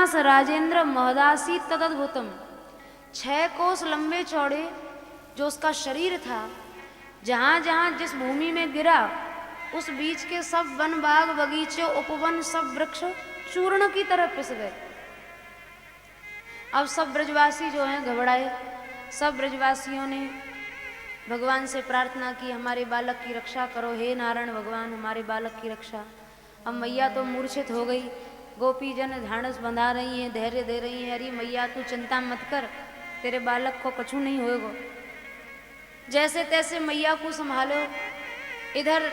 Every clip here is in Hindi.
मास राजेंद्र महदासी तदद्भुतम। 6 कोस लंबे चौड़े जो उसका शरीर था, जहां जहां जिस भूमि में गिरा उस बीच के सब वन बाग बगीचे उपवन सब वृक्ष चूर्ण की तरह पिस गए। अब सब ब्रजवासी जो हैं घबराए। सब ब्रजवासियों ने भगवान से प्रार्थना की, हमारे बालक की रक्षा करो, हे नारायण भगवान हमारे बालक की रक्षा। अब मैया तो मूर्छित हो गई। गोपी जन ढांढस बंधा रही हैं, धैर्य दे रही हैं, अरे मैया तू चिंता मत कर, तेरे बालक को कछु नहीं होएगा। जैसे तैसे मैया को संभालो। इधर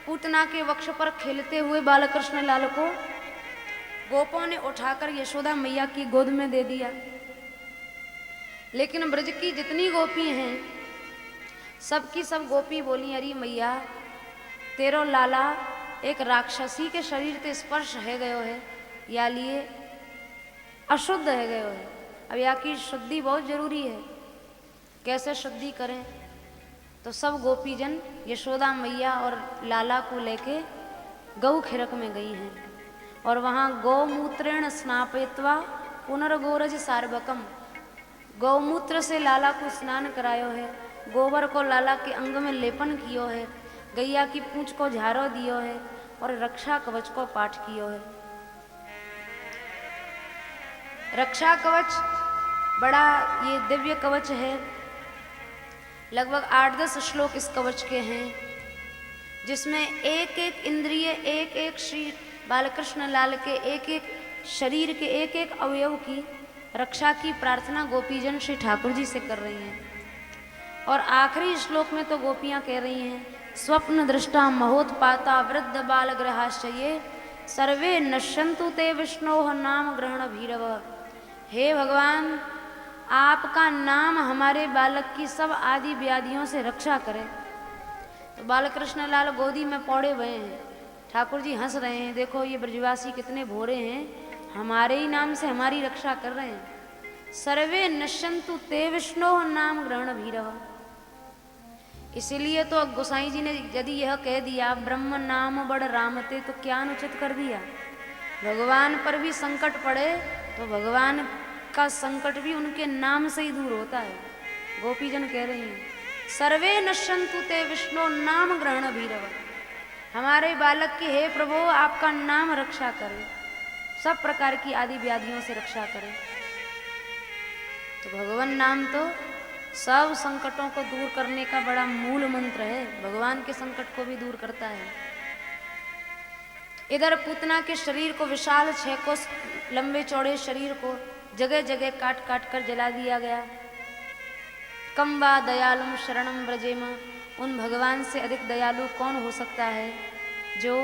पूतना के वक्ष पर खेलते हुए बालकृष्ण लाल को गोपों ने उठाकर यशोदा मैया की गोद में दे दिया। लेकिन ब्रज की जितनी गोपी हैं सबकी सब गोपी बोली, अरे मैया तेरो लाला एक राक्षसी के शरीर ते स्पर्श है गयो है, या लिए अशुद्ध है गयो है। अब या की शुद्धि बहुत जरूरी है, कैसे शुद्धि करें? तो सब गोपीजन यशोदा मैया और लाला को लेके गौ खिरक में गई हैं और वहाँ गौमूत्रेण स्नापयित्वा पुनर्गोरज सार्वकम, गौमूत्र से लाला को स्नान करायो है, गोबर को लाला के अंग में लेपन कियो है, गैया की पूंछ को झारो दियो है और रक्षा कवच को पाठ कियो है। रक्षा कवच बड़ा ये दिव्य कवच है, लगभग 8-10 श्लोक इस कवच के हैं, जिसमें एक एक इंद्रिय, एक एक श्री बालकृष्ण लाल के एक एक शरीर के एक एक अवयव की रक्षा की प्रार्थना गोपीजन श्री ठाकुर जी से कर रही हैं। और आखिरी श्लोक में तो गोपियां कह रही हैं, स्वप्न दृष्टा महोत्पाता वृद्ध बाल ग्रहाश्चये सर्वे नश्यन्तु ते विष्णोः नाम ग्रहण भीरव। हे भगवान, आपका नाम हमारे बालक की सब आदि व्याधियों से रक्षा करे। तो बालकृष्ण लाल गोदी में पौड़े हुए हैं, ठाकुर जी हंस रहे हैं, देखो ये ब्रजवासी कितने भोरे हैं, हमारे ही नाम से हमारी रक्षा कर रहे हैं। सर्वे नश्यन्तु ते विष्णोः नाम ग्रहण भीरव। इसीलिए तो गोसाई जी ने यदि यह कह दिया ब्रह्म नाम बड़ रामते, तो क्या अनुचित कर दिया। भगवान पर भी संकट पड़े तो भगवान का संकट भी उनके नाम से ही दूर होता है। गोपीजन कह रही हैं, सर्वे नश्यन्तु ते विष्णु नाम ग्रहण भीरव। हमारे बालक की हे प्रभु आपका नाम रक्षा करे, सब प्रकार की आदि व्याधियों से रक्षा करे। तो भगवान नाम तो सब संकटों को दूर करने का बड़ा मूल मंत्र है, भगवान के संकट को भी दूर करता है। इधर पूतना के शरीर को, विशाल 6 कोस लंबे चौड़े शरीर को जगह जगह काट काट कर जला दिया गया। कम वा दयालुम शरणम ब्रजेम, उन भगवान से अधिक दयालु कौन हो सकता है जो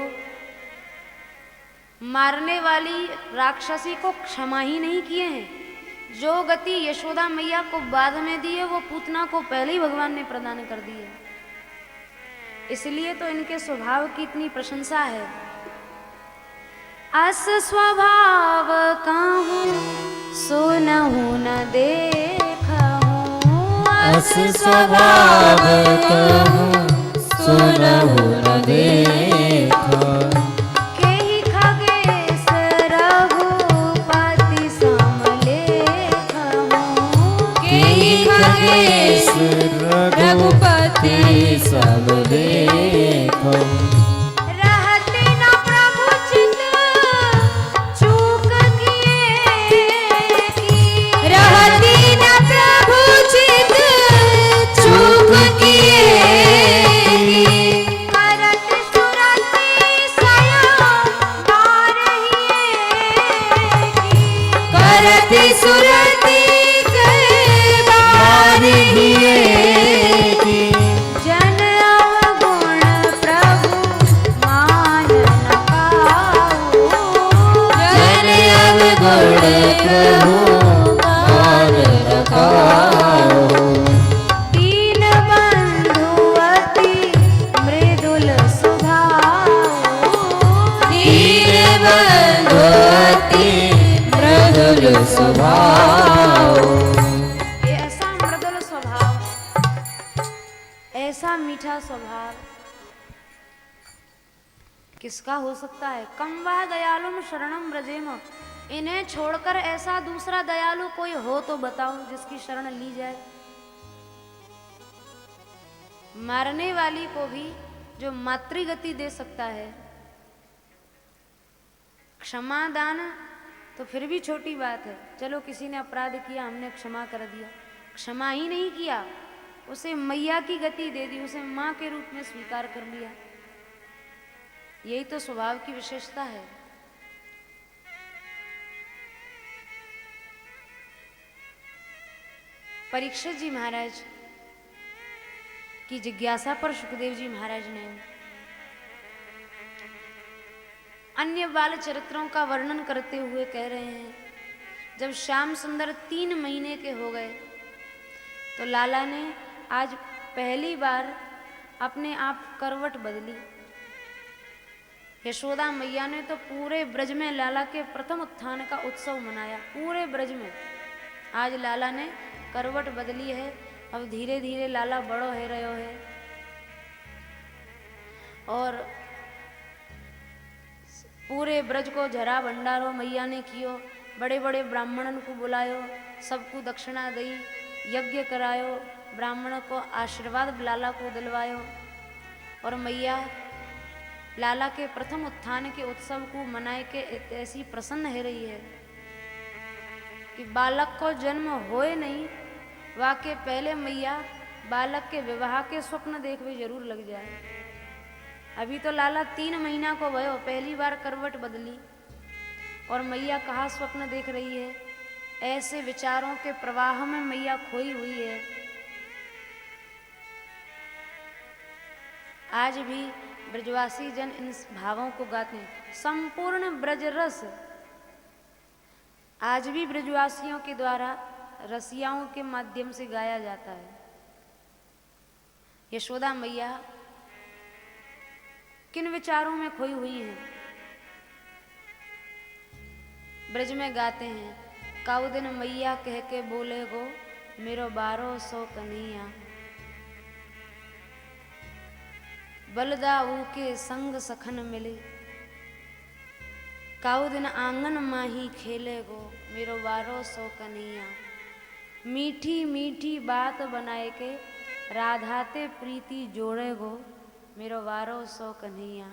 मारने वाली राक्षसी को क्षमा ही नहीं किए हैं। जो गति यशोदा मैया को बाद में दी है वो पूतना को पहले ही भगवान ने प्रदान कर दी है। इसलिए तो इनके स्वभाव की इतनी प्रशंसा है। अस स्वभाव कहूँ सुनहु न देखहूँ, अस स्वभाव कहूँ सुनहु न देखहूँ। केहि खगेश रघुपति समलेखहूँ, केहि खगेश रघुपति समलेखहूँ। ऐसा मृदुल स्वभाव, ऐसा मीठा स्वभाव किसका हो सकता है। कम वा दयालुम शरणम ब्रजेम, इन्हें छोड़कर ऐसा दूसरा दयालु कोई हो तो बताओ जिसकी शरण ली जाए। मारने वाली को भी जो मातृगति दे सकता है, क्षमा दान तो फिर भी छोटी बात है। चलो किसी ने अपराध किया, हमने क्षमा कर दिया, क्षमा ही नहीं किया, उसे मैया की गति दे दी, उसे माँ के रूप में स्वीकार कर लिया। यही तो स्वभाव की विशेषता है। परीक्षित जी महाराज की जिज्ञासा पर सुखदेव जी महाराज ने अन्य बाल चरित्रों का वर्णन करते हुए कह रहे हैं, जब श्याम सुंदर 3 महीने के हो गए तो लाला ने आज पहली बार अपने आप करवट बदली। यशोदा मैया ने तो पूरे ब्रज में लाला के प्रथम उत्थान का उत्सव मनाया। पूरे ब्रज में आज लाला ने करवट बदली है। अब धीरे धीरे लाला बड़ो है रहो है और पूरे ब्रज को झरा भंडारो मैया ने कियो। बड़े बड़े ब्राह्मणन को बुलायो, सबको दक्षिणा दई, यज्ञ करायो, ब्राह्मण को आशीर्वाद लाला को दिलवायो। और मैया लाला के प्रथम उत्थान के उत्सव को मनाए के ऐसी प्रसन्न है रही है कि बालक को जन्म होए नहीं, वाके पहले मैया बालक के विवाह के स्वप्न देखवे जरूर लग जाए। अभी तो लाला 3 महीना को भयो, पहली बार करवट बदली और मैया कहाँ स्वप्न देख रही है। ऐसे विचारों के प्रवाह में मैया खोई हुई है। आज भी ब्रजवासी जन इन भावों को गाते हैं। संपूर्ण ब्रज रस आज भी ब्रजवासियों के द्वारा रसियाओं के माध्यम से गाया जाता है। यशोदा मैया किन विचारों में खोई हुई हैं। ब्रज में गाते हैं, काऊ दिन मैया कह के बोले गो मेरो 1200 कन्हैया, बलदाऊ के संग सखन मिले, काऊ दिन आंगन माही खेले गो मेरो 1200 कन्हैया। मीठी मीठी बात बनाए के राधाते प्रीति जोड़े गो मेरो 1200 कन्हैया।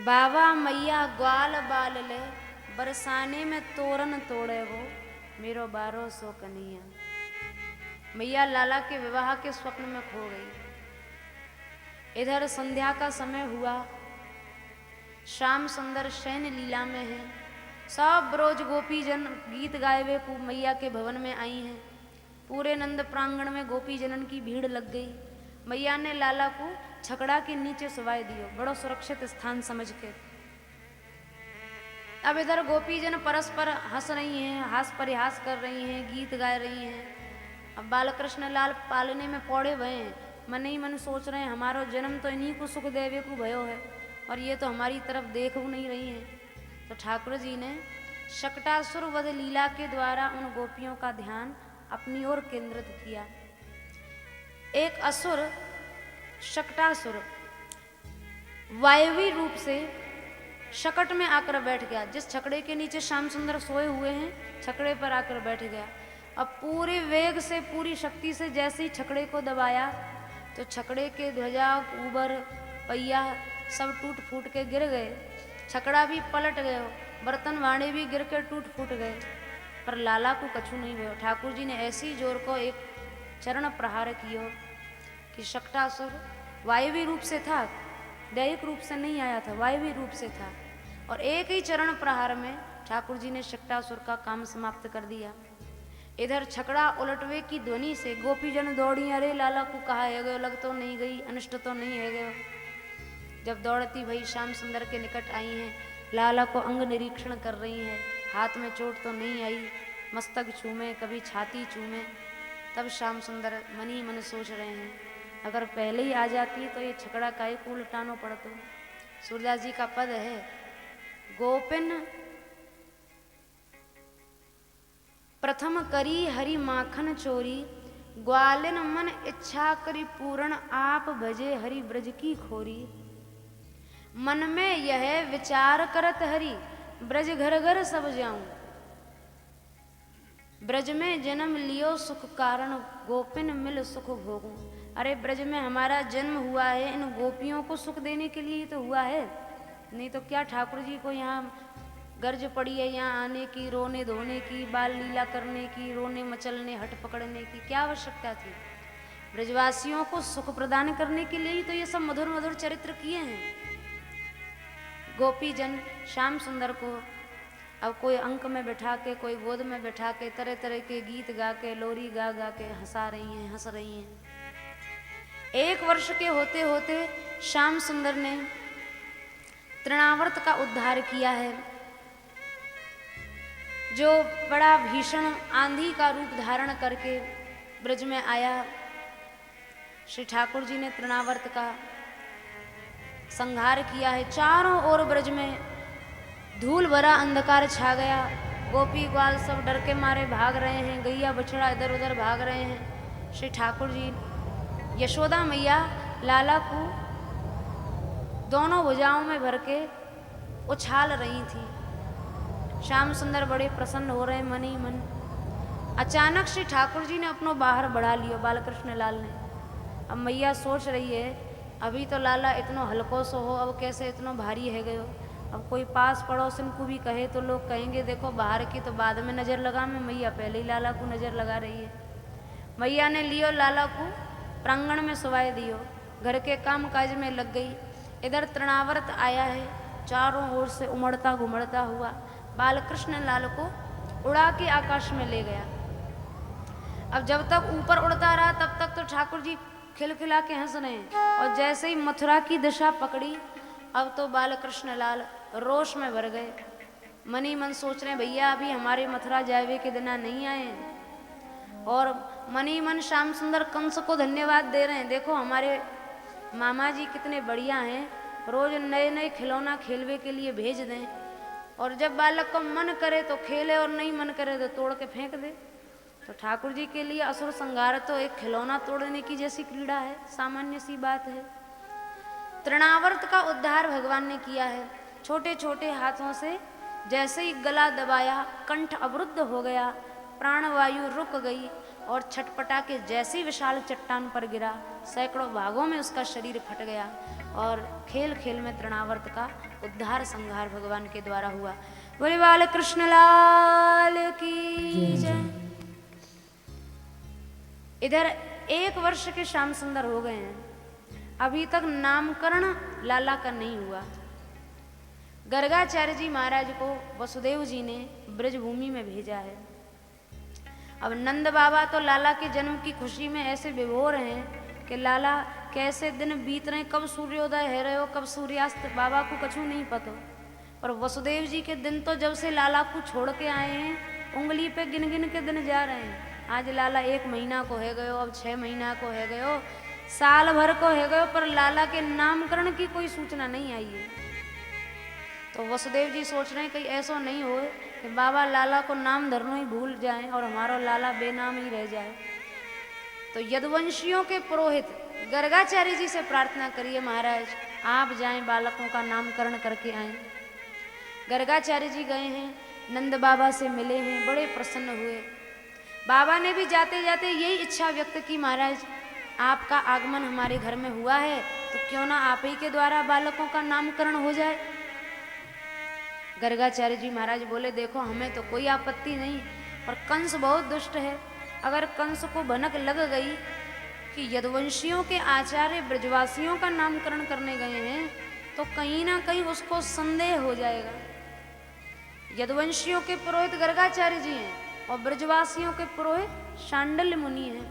बाबा मैया ग्वाल बाल ले बरसाने में तोरण तोड़े गो मेरो 1200 कन्हैया। मैया लाला के विवाह के स्वप्न में खो गई। इधर संध्या का समय हुआ, श्याम सुंदर शयन लीला में है। सब ब्रोज गोपी जन गीत गाए हुए को मैया के भवन में आई हैं। पूरे नंद प्रांगण में गोपी जनन की भीड़ लग गई। मैया ने लाला को छकड़ा के नीचे सुवाए दियो, बड़ो सुरक्षित स्थान समझ के। अब इधर गोपी जन परस्पर हंस रही हैं, हास परिहास कर रही हैं, गीत गा रही हैं। अब बालकृष्ण लाल पालने में पौड़े भये हैं, मन ही मन सोच रहे हैं हमारो जन्म तो इन्हीं को सुख देवे को भयो है और ये तो हमारी तरफ देख नहीं रही हैं। तो ठाकुर जी ने शकटासुर वध लीला के द्वारा उन गोपियों का ध्यान अपनी ओर केंद्रित किया। एक असुर शकटासुर वायवी रूप से शकट में आकर बैठ गया। जिस छकड़े के नीचे श्याम सुंदर सोए हुए हैं, छकड़े पर आकर बैठ गया। अब पूरे वेग से, पूरी शक्ति से जैसे ही छकड़े को दबाया तो छकड़े के ध्वजा, ऊबर, पहिया सब टूट फूट के गिर गए। छकड़ा भी पलट गए, बर्तन वाणे भी गिर के टूट फूट गए, पर लाला को कछु नहीं हुआ। ठाकुर जी ने ऐसी जोर को एक चरण प्रहार कियो कि शकटासुर वायवी रूप से था, दैहिक रूप से नहीं आया था, वायवी रूप से था। और एक ही चरण प्रहार में ठाकुर जी ने शकटासुर का काम समाप्त कर दिया। इधर छकड़ा उलटवे की ध्वनि से गोपीजन दौड़ी, अरे लाला को कहा है गयो, लग तो नहीं गई, अनिष्ट तो नहीं है गयो। जब दौड़ती भई श्याम सुंदर के निकट आई हैं, लाला को अंग निरीक्षण कर रही हैं, हाथ में चोट तो नहीं आई, मस्तक चूमे, कभी छाती चूमे। तब श्याम सुंदर मन ही मन सोच रहे हैं, अगर पहले ही आ जाती तो ये छकड़ा काहे को उल्टानो पड़तो। सूरदास जी का पद है, गोपिन प्रथम करी हरि माखन चोरी, ग्वालिन मन इच्छा करी पूर्ण, आप भजे हरि ब्रज की खोरी। मन में यह विचार करत हरि, ब्रज घर घर सब जाऊं, ब्रज में जन्म लियो सुख कारण, गोपिन मिल सुख भोगूं। अरे ब्रज में हमारा जन्म हुआ है, इन गोपियों को सुख देने के लिए ही तो हुआ है, नहीं तो क्या ठाकुर जी को यहाँ गर्ज पड़ी है यहाँ आने की, रोने धोने की, बाल लीला करने की, रोने मचलने हट पकड़ने की क्या आवश्यकता थी। ब्रजवासियों को सुख प्रदान करने के लिए ही तो ये सब मधुर मधुर चरित्र किए हैं। गोपी जन श्याम सुंदर को अब कोई अंक में बैठा के, कोई गोद में बैठा के, तरह तरह के गीत गा के, लोरी गा गा के हंसा रही हैं, हंस रही हैं। 1 वर्ष के होते होते श्याम सुंदर ने तृणावर्त का उद्धार किया है, जो बड़ा भीषण आंधी का रूप धारण करके ब्रज में आया। श्री ठाकुर जी ने तृणावर्त का संहार किया है। चारों ओर ब्रज में धूल भरा अंधकार छा गया। गोपी ग्वाल सब डर के मारे भाग रहे हैं, गैया बछड़ा इधर उधर भाग रहे हैं। श्री ठाकुर जी, यशोदा मैया लाला को दोनों भुजाओं में भर के उछाल रही थी। श्याम सुंदर बड़े प्रसन्न हो रहे मन ही मन। अचानक श्री ठाकुर जी ने अपनो बाहर बढ़ा लियो, बालकृष्ण लाल ने। अब मैया सोच रही है, अभी तो लाला इतनो हल्को सो हो, अब कैसे इतनो भारी है गयो। अब कोई पास पड़ोसन को भी कहे तो लोग कहेंगे देखो बाहर की तो बाद में नज़र लगा में, मैया पहले ही लाला को नज़र लगा रही है। मैया ने लियो लाला को प्रांगण में सुवाए दियो, घर के काम काज में लग गई। इधर तृणावर्त आया है, चारों ओर से उमड़ता घुमड़ता हुआ बालकृष्ण लाल को उड़ा के आकाश में ले गया। अब जब तक ऊपर उड़ता रहा तब तक तो ठाकुर जी खिलखिला के हंस रहे हैं, और जैसे ही मथुरा की दिशा पकड़ी अब तो बालकृष्ण लाल रोष में भर गए। मन ही मन सोच रहे हैं भैया अभी हमारे मथुरा जावे के दिना नहीं आए हैं, और मन ही मन श्याम सुंदर कंस को धन्यवाद दे रहे हैं, देखो हमारे मामा जी कितने बढ़िया हैं, रोज नए नए खिलौना खेलवे के लिए भेज दें, और जब बालक को मन करे तो खेले और नहीं मन करे तो तोड़ के फेंक दे। तो ठाकुर जी के लिए असुर संहार तो एक खिलौना तोड़ने की जैसी क्रीड़ा है, सामान्य सी बात है। तृणावर्त का उद्धार भगवान ने किया है। छोटे छोटे हाथों से जैसे ही गला दबाया, कंठ अवरुद्ध हो गया, प्राणवायु रुक गई, और छटपटा के जैसी विशाल चट्टान पर गिरा, सैकड़ों भागों में उसका शरीर फट गया, और खेल खेल में तृणावर्त का उद्धार संहार भगवान के द्वारा हुआ। बोले बाल कृष्ण लाल की जय। इधर 1 वर्ष के श्याम सुंदर हो गए हैं, अभी तक नामकरण लाला का नहीं हुआ। गर्गाचार्य जी महाराज को वसुदेव जी ने ब्रजभूमि में भेजा है। अब नंद बाबा तो लाला के जन्म की खुशी में ऐसे विभोर हैं कि लाला कैसे दिन बीत रहे, कब सूर्योदय है रहे हो, कब सूर्यास्त, बाबा को कछु नहीं पता। पर वसुदेव जी के दिन तो जब से लाला को छोड़ के आए हैं, उंगली पे गिन गिन के दिन जा रहे हैं। आज लाला 1 महीना को है गयो, अब 6 महीना को है गयो, साल भर को है गयो, पर लाला के नामकरण की कोई सूचना नहीं आई है। तो वसुदेव जी सोच रहे हैं कहीं ऐसा नहीं हो कि बाबा लाला को नाम धरना ही भूल जाएं और हमारा लाला बेनाम ही रह जाए। तो यदुवंशियों के पुरोहित गर्गाचार्य जी से प्रार्थना करिए, महाराज आप जाएं, बालकों का नामकरण करके आएं। गर्गाचार्य जी गए हैं, नंद बाबा से मिले हैं, बड़े प्रसन्न हुए। बाबा ने भी जाते जाते यही इच्छा व्यक्त की, महाराज आपका आगमन हमारे घर में हुआ है तो क्यों ना आप ही के द्वारा बालकों का नामकरण हो जाए। गर्गाचार्य जी महाराज बोले देखो हमें तो कोई आपत्ति नहीं, पर कंस बहुत दुष्ट है। अगर कंस को भनक लग गई कि यदुवंशियों के आचार्य ब्रजवासियों का नामकरण करने गए हैं तो कहीं ना कहीं उसको संदेह हो जाएगा। यदुवंशियों के पुरोहित गर्गाचार्य जी हैं और ब्रजवासियों के पुरोहित शांडिल्य मुनि हैं।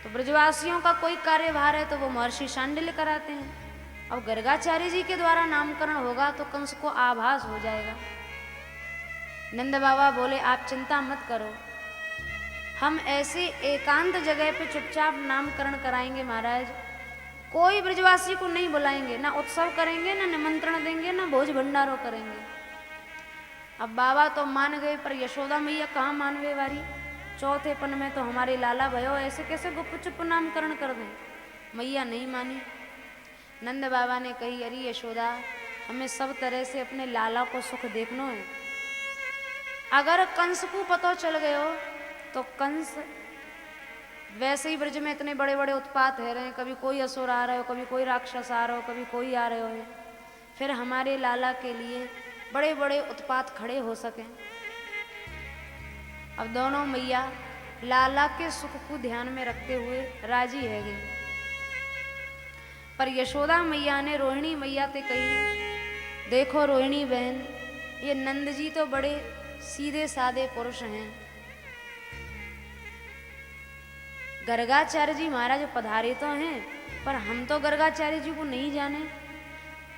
तो ब्रजवासियों का कोई कार्यभार है तो वो महर्षि शांडिल्य कराते हैं। अब गर्गाचार्य जी के द्वारा नामकरण होगा तो कंस को आभास हो जाएगा। नंद बाबा बोले आप चिंता मत करो, हम ऐसे एकांत जगह पे चुपचाप नामकरण कराएंगे महाराज, कोई ब्रजवासी को नहीं बुलाएंगे, ना उत्सव करेंगे, ना निमंत्रण देंगे, ना भोज भंडारो करेंगे। अब बाबा तो मान गए, पर यशोदा मैया कहाँ मानवे वारी। चौथे पन में तो हमारे लाला भयो, ऐसे कैसे गुप्त चुप नामकरण कर दें। मैया नहीं मानी। नंद बाबा ने कही अरे यशोदा हमें सब तरह से अपने लाला को सुख देखना है। अगर कंस को पता चल गयो तो कंस वैसे ही ब्रज में इतने बड़े बड़े उत्पात है रहे हैं, कभी कोई असुर आ रहे हो, कभी कोई राक्षस आ रहा हो, कभी कोई आ रहे हो है, फिर हमारे लाला के लिए बड़े बड़े उत्पात खड़े हो सकें। अब दोनों मैया लाला के सुख को ध्यान में रखते हुए राजी है गई, पर यशोदा मैया ने रोहिणी मैया से कही, देखो रोहिणी बहन, ये नंद जी तो बड़े सीधे साधे पुरुष हैं, गर्गाचार्य जी महाराज पधारे तो हैं, पर हम तो गर्गाचार्य जी को नहीं जाने।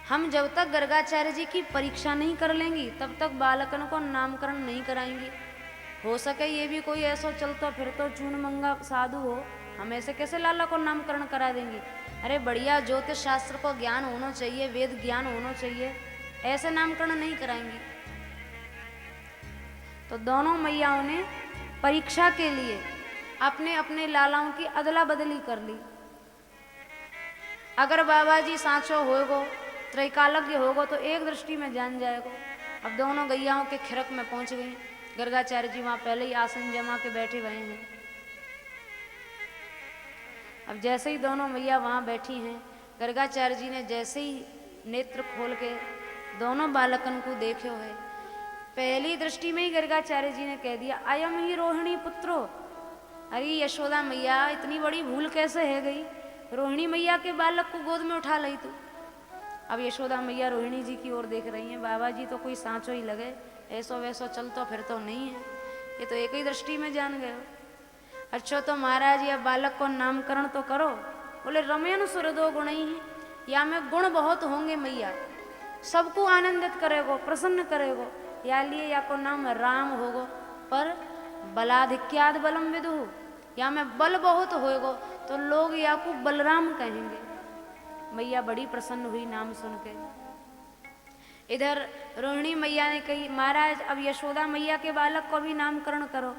हम जब तक गर्गाचार्य जी की परीक्षा नहीं कर लेंगी तब तक बालकन को नामकरण नहीं कराएंगी। हो सके ये भी कोई ऐसा चलता फिर तो चूनमंगा साधु हो, हम ऐसे कैसे लाला को नामकरण करा देंगी। अरे बढ़िया ज्योतिष शास्त्र को ज्ञान होना चाहिए, वेद ज्ञान होना चाहिए, ऐसे नामकरण नहीं कराएंगी। तो दोनों मैयाओं ने परीक्षा के लिए अपने अपने लालाओं की अदला बदली कर ली। अगर बाबा जी सांचो होगो, त्रैकालज्ञ होगो तो एक दृष्टि में जान जाएगो। अब दोनों गैयाओं के खिरक में पहुंच गई। गर्गाचार्य जी वहां पहले ही आसन जमा के बैठे हुए हैं। अब जैसे ही दोनों मैया वहां बैठी हैं, गर्गाचार्य जी ने जैसे ही नेत्र खोल के दोनों बालकन को देखे हुए, पहली दृष्टि में ही गर्गाचार्य जी ने कह दिया, अयम ही रोहिणी पुत्रो। अरे यशोदा मैया, इतनी बड़ी भूल कैसे है गई, रोहिणी मैया के बालक को गोद में उठा ली तू। अब यशोदा मैया रोहिणी जी की ओर देख रही हैं, बाबा जी तो कोई सांचो ही लगे, ऐसो वैसो चलतो फिर तो नहीं है, ये तो एक ही दृष्टि में जान गए। अच्छा तो महाराज या बालक को नामकरण तो करो। बोले रमयन सुर दो गुण ही हैं, या में गुण बहुत होंगे मैया, सबको आनंदित करेगो, प्रसन्न करेगो, या लिए या को नाम राम होगो, पर बलाधिक्याद बलम विदु, या में बल बहुत होएगो तो लोग या को बलराम कहेंगे। मैया बड़ी प्रसन्न हुई नाम सुन के। इधर रोहिणी मैया ने कही, महाराज अब यशोदा मैया के बालक को भी नामकरण करो।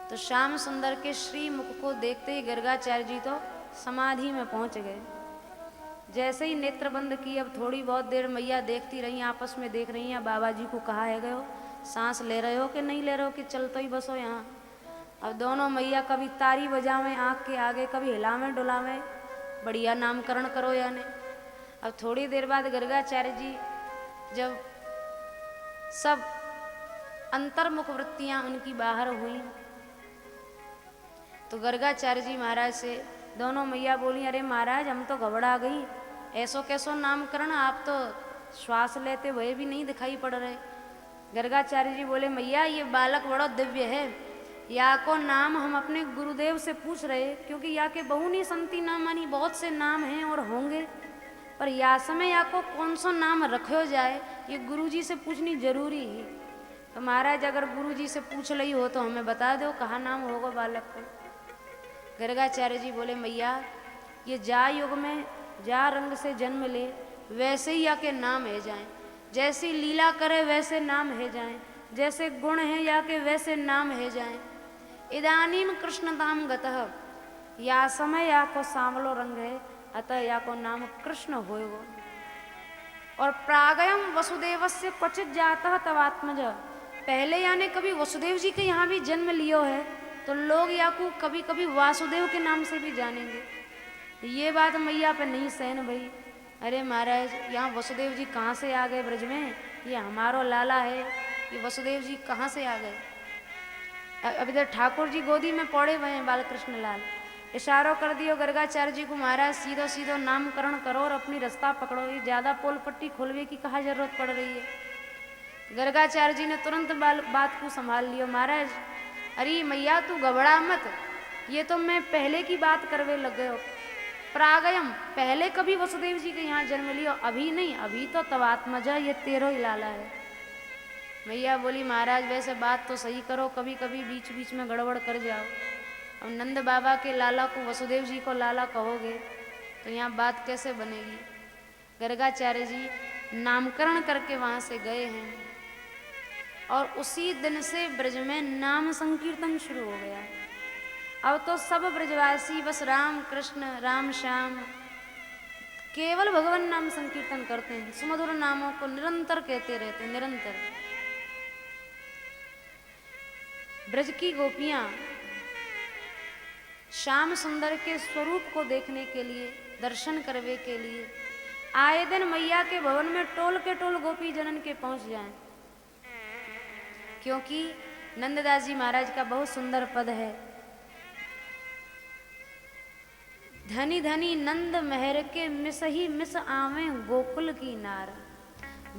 तो श्याम सुंदर के श्री मुख को देखते ही गर्गाचार्य जी तो समाधि में पहुंच गए। जैसे ही नेत्र बंद की, अब थोड़ी बहुत देर मैया देखती रही, आपस में देख रही हैं बाबा जी को कहा है गए हो, सांस ले रहे हो कि नहीं ले रहे हो, कि चलते ही बसो यहाँ। अब दोनों मैया कभी तारी बजावें आँख के आगे, कभी हिलावें डुलावें, बढ़िया नामकरण करो या नहीं। अब थोड़ी देर बाद गर्गाचार्य जी जब सब अंतर्मुख वृत्तियां उनकी बाहर हुई तो गर्गाचार्य जी महाराज से दोनों मैया बोली, अरे महाराज हम तो घबरा गई, ऐसो कैसो नामकरण, आप तो श्वास लेते हुए भी नहीं दिखाई पड़ रहे। गर्गाचार्य जी बोले, मैया ये बालक बड़ा दिव्य है, या को नाम हम अपने गुरुदेव से पूछ रहे, क्योंकि या के बहुनी संति नाम मानी बहुत से नाम हैं और होंगे, पर या समय या को कौन सा नाम रखो जाए ये गुरुजी से पूछनी जरूरी है। तो महाराज अगर गुरुजी से पूछ ली हो तो हमें बता दो कहाँ नाम होगा बालक को। गर्गाचार्य जी बोले, मैया ये जा युग में जा रंग से जन्म ले वैसे ही या के नाम है जाएं, जैसी लीला करे वैसे नाम है जाएं, जैसे गुण है या के वैसे नाम है जाएं। इदानीम कृष्णताम गतः, या समय या को सांवलो रंग है, अतः या को नाम कृष्ण होएगो। और प्रागयम वसुदेवस्य क्वचित जातः तवात्मज, पहले यानी कभी वसुदेव जी के यहाँ भी जन्म लियो है तो लोग या को कभी कभी वासुदेव के नाम से भी जानेंगे। ये बात मैया पे नहीं सहन भई। अरे महाराज यहाँ वसुदेव जी कहाँ से आ गए ब्रज में, ये हमारो लाला है, ये वसुदेव जी कहाँ से आ गए। अब इधर ठाकुर जी गोदी में पड़े हुए हैं बालकृष्ण लाल, इशारों कर दियो गर्गाचार्य जी को, महाराज सीधो सीधो नामकरण करो और अपनी रास्ता पकड़ो, ये ज्यादा पोल पट्टी खोलवे की कहाँ जरूरत पड़ रही है। गर्गाचार्य जी ने तुरंत बात को संभाल लियो, महाराज अरे मैया तू घबरा मत, ये तो मैं पहले की बात करवे लग गए हो। प्रागयम पहले कभी वसुदेव जी के यहाँ जन्म लियो, अभी नहीं, अभी तो तवात्मजा, ये तेरो ही लाला है। मैया बोली, महाराज वैसे बात तो सही करो, कभी कभी बीच बीच में गड़बड़ कर जाओ। अब नंद बाबा के लाला को वसुदेव जी को लाला कहोगे तो यहाँ बात कैसे बनेगी। गर्गाचार्य जी नामकरण करके वहाँ से गए हैं और उसी दिन से ब्रज में नाम संकीर्तन शुरू हो गया। अब तो सब ब्रजवासी बस राम कृष्ण राम श्याम केवल भगवान नाम संकीर्तन करते हैं, सुमधुर नामों को निरंतर कहते रहते हैं, निरंतर। ब्रज की गोपियां श्याम सुंदर के स्वरूप को देखने के लिए, दर्शन करने के लिए आए दिन मैया के भवन में टोल के टोल गोपी जनन के पहुंच जाएं, क्योंकि नंददास जी महाराज का बहुत सुंदर पद है, धनी धनी नंद मेहर के मिस ही मिस आवे गोकुल की नार।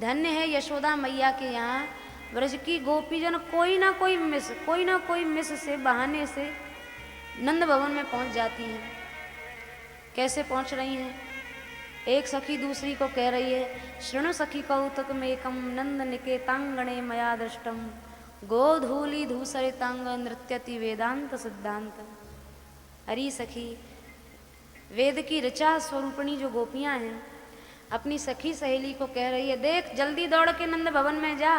धन्य है यशोदा मैया के यहाँ ब्रज की गोपीजन कोई ना कोई मिस से, बहाने से नंद भवन में पहुंच जाती हैं। कैसे पहुंच रही हैं? एक सखी दूसरी को कह रही है, शृणु सखी कौतुक मेकम नंद निकेतांगणे मया दृष्टम गोधूली धूसरितांग नृत्यति वेदांत सिद्धांत। अरी सखी, वेद की ऋचा स्वरूपणी जो गोपियां हैं अपनी सखी सहेली को कह रही है, देख जल्दी दौड़ के नंद भवन में जा,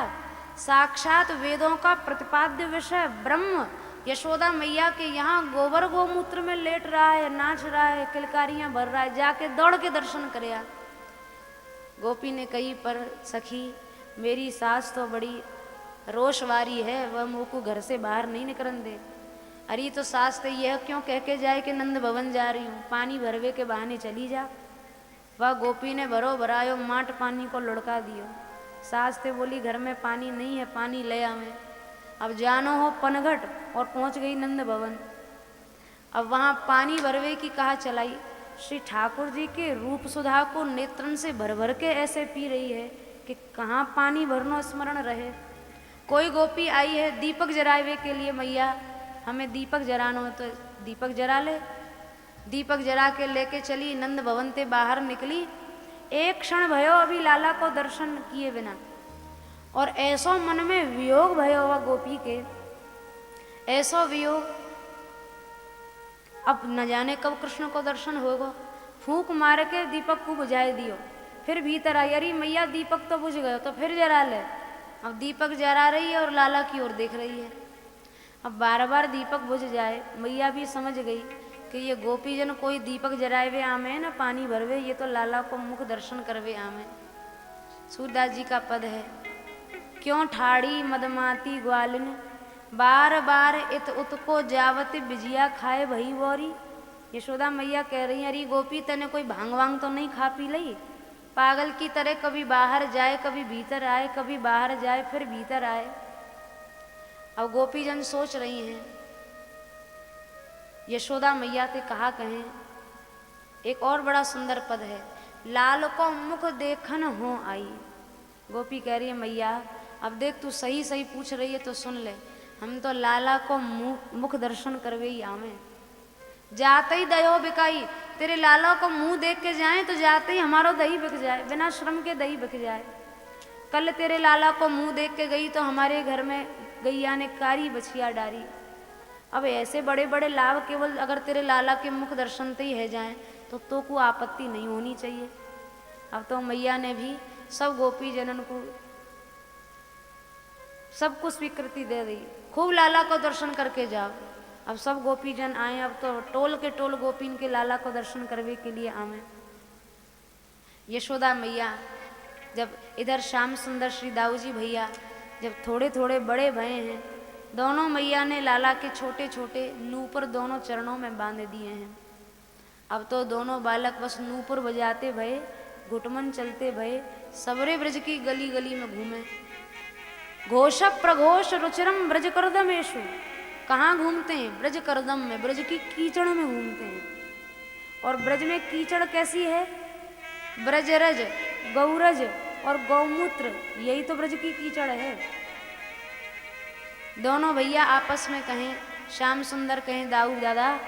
साक्षात वेदों का प्रतिपाद्य विषय ब्रह्म यशोदा मैया के यहाँ गोबर गोमूत्र में लेट रहा है, नाच रहा है, किलकारियां भर रहा है, जाके दौड़ के दर्शन करे आ। गोपी ने कही, पर सखी मेरी सास तो बड़ी रोषवारी है, वह मुँह को घर से बाहर नहीं निकलन दे। अरे तो सास तो यह क्यों कह के जाए कि नंद भवन जा रही हूँ, पानी भरवे के बहाने चली जा। वह गोपी ने भरो भरायो माट पानी को लुढ़का दियो। सास ते बोली घर में पानी नहीं है, पानी ले आवे। अब जानो हो पनघट, और पहुंच गई नंद भवन। अब वहाँ पानी भरवे की कहा चलाई, श्री ठाकुर जी के रूप सुधा को नेत्रन से भर भर के ऐसे पी रही है कि कहाँ पानी भरनो स्मरण रहे। कोई गोपी आई है दीपक जरावे के लिए, मैया हमें दीपक जरानो है, तो दीपक जरा ले। दीपक जरा के लेके चली, नंद भवन ते बाहर निकली। एक क्षण भयो अभी लाला को दर्शन किए बिना, और ऐसो मन में वियोग भयो हुआ गोपी के, ऐसो वियोग, अब न जाने कब कृष्ण को दर्शन होगा। फूंक मार के दीपक को बुझाए दियो, फिर भीतर आई, अरे मैया दीपक तो बुझ गयो, तो फिर जरा ले। अब दीपक जरा रही है और लाला की ओर देख रही है। अब बार बार दीपक बुझ जाए, मैया भी समझ गई कि ये गोपीजन कोई दीपक जरावे आमे ना पानी भरवे, ये तो लाला को मुख दर्शन करवे आमे। सूरदास जी का पद है, क्यों ठाड़ी मदमाती ग्वालिन बार बार इत उत को जावत बिजिया खाए भई बोरी। यशोदा मैया कह रही हैं, अरे गोपी तने कोई भांग वांग तो नहीं खा पी लई, पागल की तरह कभी बाहर जाए कभी भीतर आए, कभी बाहर जाए फिर भीतर आए। अब गोपीजन सोच रही हैं, यशोदा मैया ते कहा कहें। एक और बड़ा सुंदर पद है, लाल को मुख देखन हो आई। गोपी कह रही है, मैया अब देख तू सही सही पूछ रही है तो सुन ले, हम तो लाला को मुख दर्शन करवे ही आवे। जाते ही दयो बिकाई, तेरे लाला को मुंह देख के जाएं तो जाते ही हमारो दही बिक जाए, बिना श्रम के दही बिक जाए। कल तेरे लाला को मुंह देख के गई तो हमारे घर में गैया ने कारी बछिया डारी। अब ऐसे बड़े बड़े लाभ केवल अगर तेरे लाला के मुख दर्शन से ही है जाएं तो को आपत्ति नहीं होनी चाहिए। अब तो मैया ने भी सब गोपी जनन को सबको स्वीकृति दे दी, खूब लाला को दर्शन करके जाओ। अब सब गोपी जन आए, अब तो टोल के टोल गोपीन के लाला को दर्शन करने के लिए आवे। यशोदा मैया जब इधर श्याम सुंदर श्री दाऊ जी भैया जब थोड़े थोड़े बड़े भये हैं, दोनों मैया ने लाला के छोटे छोटे नूपुर दोनों चरणों में बांध दिए हैं। अब तो दोनों बालक बस नूपुर बजाते भये, घुटमन चलते भये, सबरे ब्रज की गली गली में घूमे। घोष प्रघोष रुचिरम ब्रज करदमेशु, कहाँ घूमते हैं? ब्रज करदम में, ब्रज की कीचड़ में घूमते हैं। और ब्रज में कीचड़ कैसी है? ब्रजरज, गौरज और गौमूत्र, यही तो ब्रज की कीचड़ है। दोनों भैया आपस में कहें, श्याम सुंदर कहें, दाऊ दादा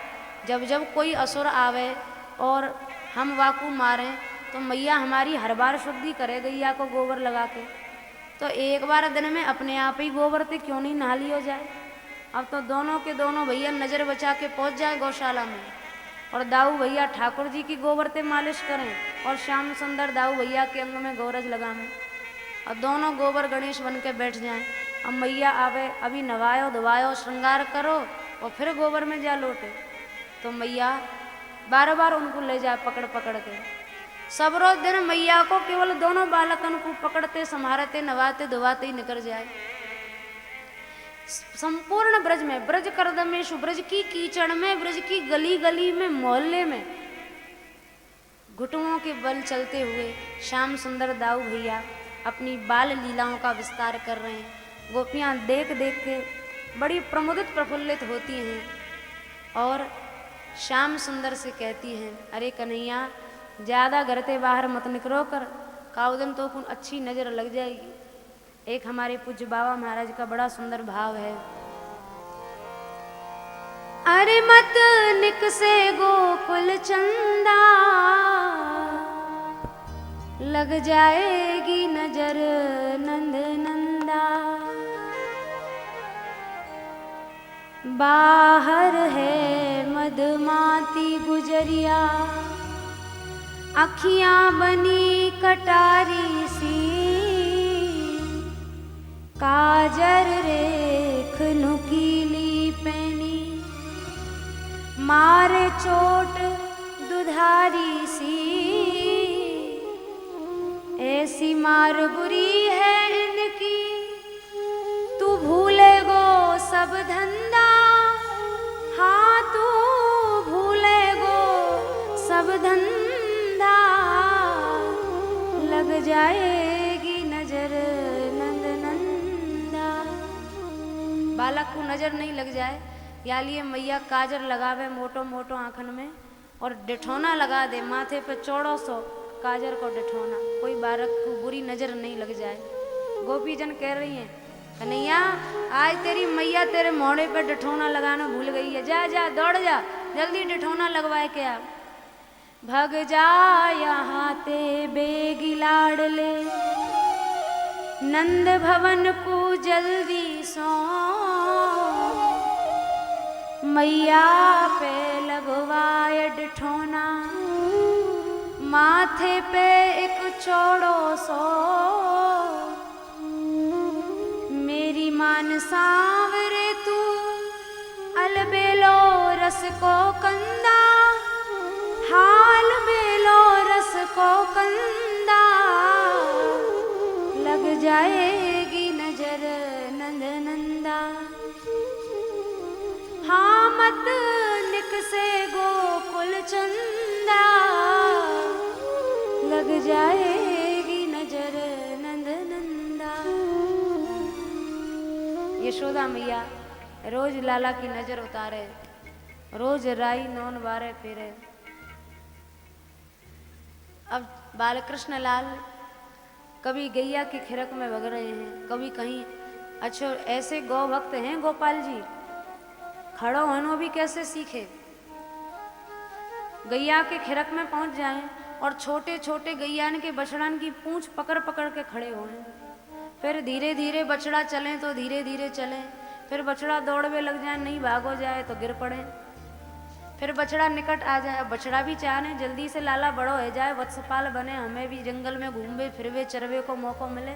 जब जब कोई असुर आवे और हम वाकू मारें तो मैया हमारी हर बार शुद्धि करे गैया को गोबर लगा के, तो एक बार दिन में अपने आप ही गोबर से क्यों नहीं नहा लियो जाए। अब तो दोनों के दोनों भैया नज़र बचा के पहुंच जाए गौशाला में, और दाऊ भैया ठाकुर जी की गोबर से मालिश करें और श्याम सुंदर दाऊ भैया के अंग में गौरज लगावें, और दोनों गोबर गणेश बन के बैठ जाएं। अब मैया आवे, अभी नवायो धोवायो श्रृंगार करो और फिर गोबर में जा लौटे, तो मैया बार बार उनको ले जाए पकड़ पकड़ के। सबरो दिन मैया को केवल दोनों बालकन को पकड़ते, संभारते, नवाते, धुवाते ही निकल जाए। संपूर्ण ब्रज में, ब्रज करदमेशु, ब्रज की कीचड़ में, ब्रज की गली गली में, मोहल्ले में घुटुओं के बल चलते हुए श्याम सुंदर दाऊ भैया अपनी बाल लीलाओं का विस्तार कर रहे हैं। गोपियां देख देख के बड़ी प्रमुदित प्रफुल्लित होती हैं और श्याम सुंदर से कहती हैं, अरे कन्हैया ज़्यादा घर से बाहर मत निकलो कर, काउदन तो कुछ अच्छी नज़र लग जाएगी। एक हमारे पूज्य बाबा महाराज का बड़ा सुंदर भाव है, अरे मत निकसे गोकुल चंदा, लग जाएगी नजर नंद नंदा। बाहर है मदमाती गुजरिया, अखियां बनी कटारी सी, काजर रेख नुकीली पैनी, मारे चोट दुधारी सी। ऐसी मार बुरी है इनकी, तू भूले गो सब धंधा, हाँ तू भूले गो सब धंधा, लग जाएगी नजर नंद नंदा। बालक को नजर नहीं लग जाए या लिए मैया काजर लगावे मोटो मोटो आंखन में और डिठौना लगा दे माथे पे चौड़ो सो काजर को डिठौना, कोई बालक को बुरी नजर नहीं लग जाए। गोपीजन कह रही हैं, कन्हैया आज तेरी मैया तेरे मोड़े पे डिठौना लगाना भूल गई है, जा जा दौड़ जा जल्दी डिठौना लगवाए के आ। भग जा यहाँ ते बेगी लाडले, नंद भवन को जल्दी सो, मैया पे लगवाए डिठौना, माथे पे एक चौड़ो सो। मेरी मान सांवरे तू अलबेलो रस को कंदा, हाल बेलो रस को कंदा, लग जाएगी नजर नंद नंदा। हाँ मत निकसे गोकुल चंदा, लग जाएगी नजर नंद नंदा। यशोदा मैया रोज लाला की नजर उतारे, रोज राई नौन बारे फिरे। अब बालकृष्ण लाल कभी गैया की खिरक में भग रहे हैं, कभी कहीं। अच्छा ऐसे गौ भक्त हैं गोपाल जी, खड़ो होनो भी कैसे सीखे। गैया के खिरक में पहुंच जाएं और छोटे छोटे गैयान के बछड़ान की पूंछ पकड़ पकड़ के खड़े हों, फिर धीरे धीरे बछड़ा चलें तो धीरे धीरे चलें, फिर बछड़ा दौड़वे लग जाए, नहीं भागो जाए तो गिर पड़े, फिर बछड़ा निकट आ जाए। बछड़ा भी चाहे जल्दी से लाला बड़ो हो जाए, वत्सपाल बने, हमें भी जंगल में घूमवे फिरवे चरवे को मौका मिले।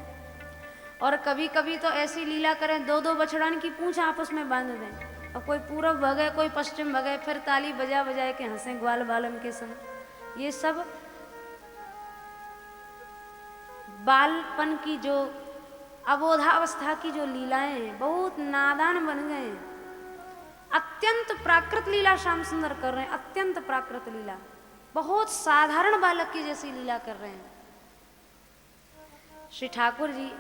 और कभी कभी तो ऐसी लीला करें, दो दो बछड़ान की पूंछ आपस में बांध दें, और कोई पूरब भगे कोई पश्चिम भगे, फिर ताली बजा बजाए के हंसे ग्वाल बालन के संग। ये सब बालपन की जो अबोधावस्था की जो लीलाएं हैं, बहुत नादान बन गए हैं। अत्यंत प्राकृत लीला श्याम सुंदर कर रहे हैं, अत्यंत प्राकृत लीला, बहुत साधारण बालक की जैसी लीला कर रहे हैं। श्री ठाकुर जी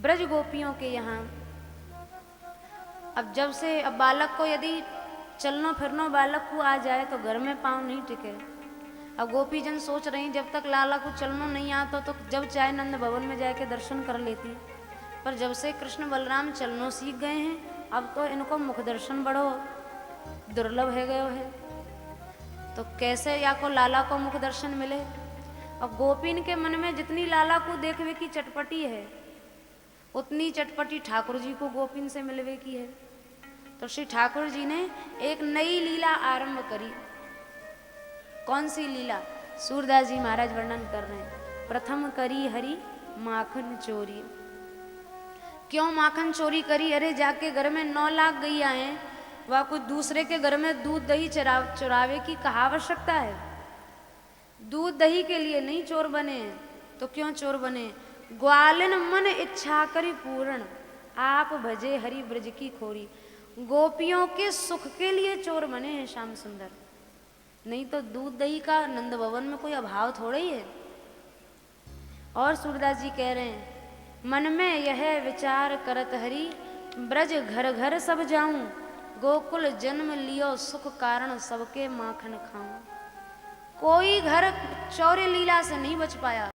ब्रज गोपियों के यहाँ अब जब से अब बालक को यदि चलनो फिरनो बालक को आ जाए तो घर में पाँव नहीं टिके। अब गोपीजन सोच रही जब तक लाला को चलनो नहीं आता तो जब चाहे नंद भवन में जाके दर्शन कर लेती, पर जब से कृष्ण बलराम चलनो सीख गए हैं अब तो इनको मुख दर्शन बड़ो दुर्लभ है गयो है, तो कैसे या को लाला को मुख दर्शन मिले। अब गोपीन के मन में जितनी लाला को देखवे की चटपटी है, उतनी चटपटी ठाकुर जी को गोपीन से मिलवे की है। तो श्री ठाकुर जी ने एक नई लीला आरंभ करी। कौन सी लीला? सूरदास जी महाराज वर्णन कर रहे हैं। प्रथम करी हरि माखन चोरी। क्यों माखन चोरी करी? अरे जाके घर में 9 लाख गैया हैं, वह कुछ दूसरे के घर में दूध दही चुरावे की कहाँ आवश्यकता है। दूध दही के लिए नहीं चोर बने, तो क्यों चोर बने। ग्वालिन मन इच्छा करी पूर्ण, आप भजे हरि ब्रज की खोरी। गोपियों के सुख के लिए चोर बने हैं श्याम सुंदर, नहीं तो दूध दही का नंद भवन में कोई अभाव थोड़ा ही है। और सूरदास जी कह रहे हैं, मन में यह विचार करत हरि, ब्रज घर घर सब जाऊं, गोकुल जन्म लियो सुख कारण सबके माखन खाऊं। कोई घर चौरे लीला से नहीं बच पाया,